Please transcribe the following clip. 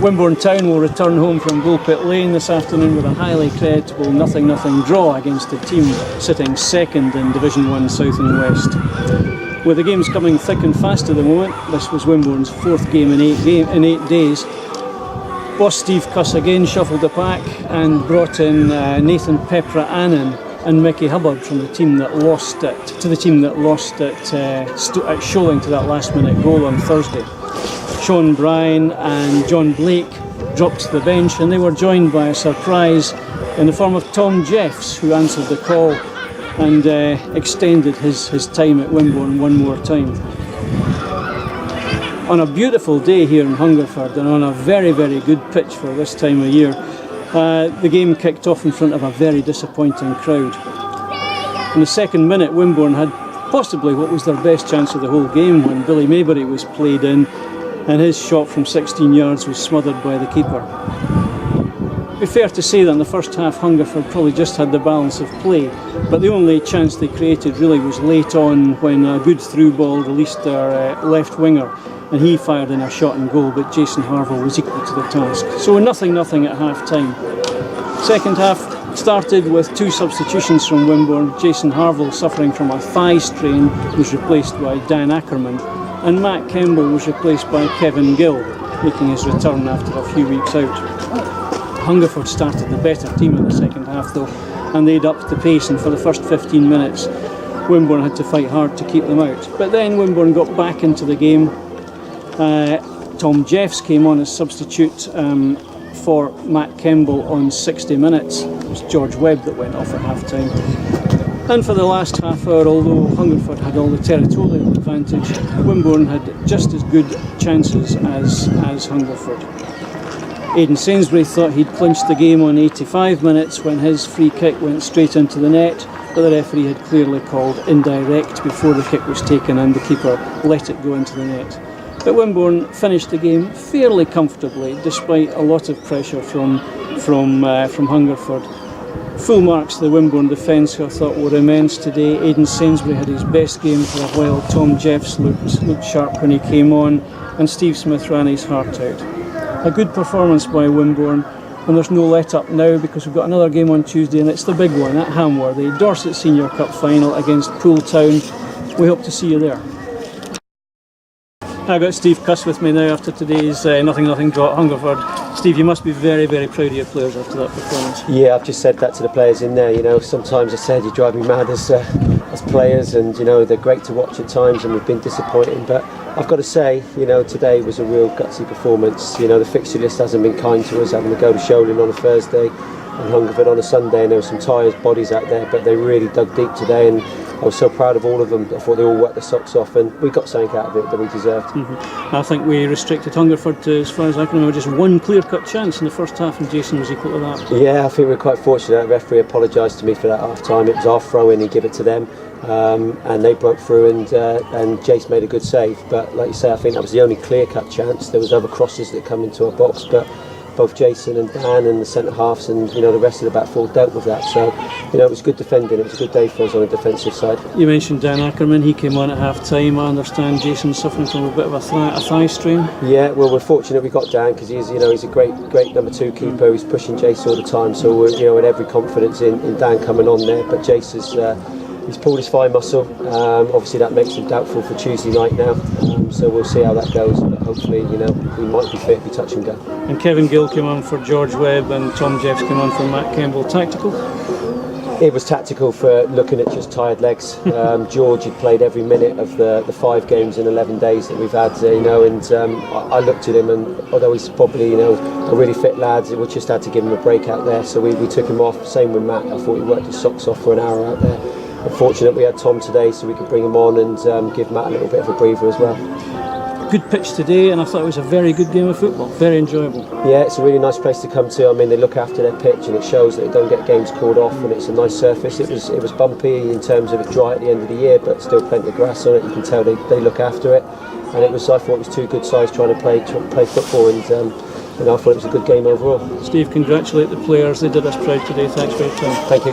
Wimborne Town will return home from Bullpit Lane this afternoon with a highly creditable 0-0 draw against a team sitting second in Division 1 South and West. With the games coming thick and fast at the moment, this was Wimborne's fourth game in 8 days. Boss Steve Cuss again shuffled the pack and brought in Nathan Pepra-Annan and Mickey Hubbard from the team that lost at Sholing to that last-minute goal on Thursday. Sean Bryan and John Blake dropped to the bench, and they were joined by a surprise in the form of Tom Jeffs, who answered the call and extended his time at Wimborne one more time. On a beautiful day here in Hungerford and on a very, very good pitch for this time of year, the game kicked off in front of a very disappointing crowd. In the second minute, Wimborne had possibly what was their best chance of the whole game when Billy Maybury was played in, and his shot from 16 yards was smothered by the keeper. It'd be fair to say that in the first half Hungerford probably just had the balance of play, but the only chance they created really was late on when a good through ball released their left winger, and he fired in a shot and goal, but Jason Harville was equal to the task. So 0-0 at half time. Second half started with two substitutions from Wimborne. Jason Harville, suffering from a thigh strain, was replaced by Dan Ackerman, and Matt Kemble was replaced by Kevin Gill, making his return after a few weeks out. Hungerford started the better team in the second half though, and they'd upped the pace, and for the first 15 minutes Wimborne had to fight hard to keep them out. But then Wimborne got back into the game. Tom Jeffs came on as substitute for Matt Kemble on 60 minutes. It was George Webb that went off at half time. And for the last half hour, although Hungerford had all the territorial advantage, Wimborne had just as good chances as Hungerford. Aidan Sainsbury thought he'd clinched the game on 85 minutes when his free kick went straight into the net, but the referee had clearly called indirect before the kick was taken and the keeper let it go into the net. But Wimborne finished the game fairly comfortably despite a lot of pressure from Hungerford. Full marks to the Wimborne defence, who I thought were immense today. Aidan Sainsbury had his best game for a while. Tom Jeffs looked sharp when he came on, and Steve Smith ran his heart out. A good performance by Wimborne, and there's no let up now because we've got another game on Tuesday, and it's the big one at Hamworthy, Dorset Senior Cup final against Poole Town. We hope to see you there. I've got Steve Cuss with me now after today's 0-0 draw at Hungerford. Steve, you must be very, very proud of your players after that performance. Yeah, I've just said that to the players in there. You know, sometimes I said you drive me mad as players, and you know they're great to watch at times, and we've been disappointing. But I've got to say, you know, today was a real gutsy performance. You know, the fixture list hasn't been kind to us, having to go to Sholing on a Thursday and Hungerford on a Sunday, and there were some tired bodies out there, but they really dug deep today, and I was so proud of all of them. I thought they all worked their socks off, and we got something out of it that we deserved. I think we restricted Hungerford to, as far as I can remember, just one clear-cut chance in the first half, and Jason was equal to that. Yeah, I think we were quite fortunate. The referee apologised to me for that half-time. It was our throw-in, he gave it to them, and they broke through, and Jace made a good save. But like you say, I think that was the only clear-cut chance. There was other crosses that come into our box, but both Jason and Dan and the centre halves and you know the rest of the back four dealt with that. So you know it was good defending. It was a good day for us on the defensive side. You mentioned Dan Ackerman. He came on at half time. I understand Jason's suffering from a bit of a thigh strain. Yeah, well we're fortunate we got Dan because he's a great number two keeper. He's pushing Jace all the time. So we're had every confidence in Dan coming on there. But Jace is he's pulled his thigh muscle. Obviously that makes him doubtful for Tuesday night now. So we'll see how that goes. But hopefully, you know, we might be fit, be touch and go. And Kevin Gill came on for George Webb, and Tom Jeffs came on for Matt Kemble. Tactical? It was tactical for looking at just tired legs. George had played every minute of the 5 games in 11 days that we've had, and I looked at him, and although he's probably a really fit lad, we just had to give him a break out there. So we took him off. Same with Matt. I thought he worked his socks off for an hour out there. Unfortunately, we had Tom today, so we could bring him on and give Matt a little bit of a breather as well. Good pitch today, and I thought it was a very good game of football. Very enjoyable. Yeah, it's a really nice place to come to. I mean, they look after their pitch, and it shows that they don't get games called off, and it's a nice surface. It was bumpy in terms of it dry at the end of the year, but still plenty of grass on it. You can tell they look after it, and I thought it was two good sides trying to play football, and I thought it was a good game overall. Steve, congratulate the players. They did us proud today. Thanks for your time. Thank you.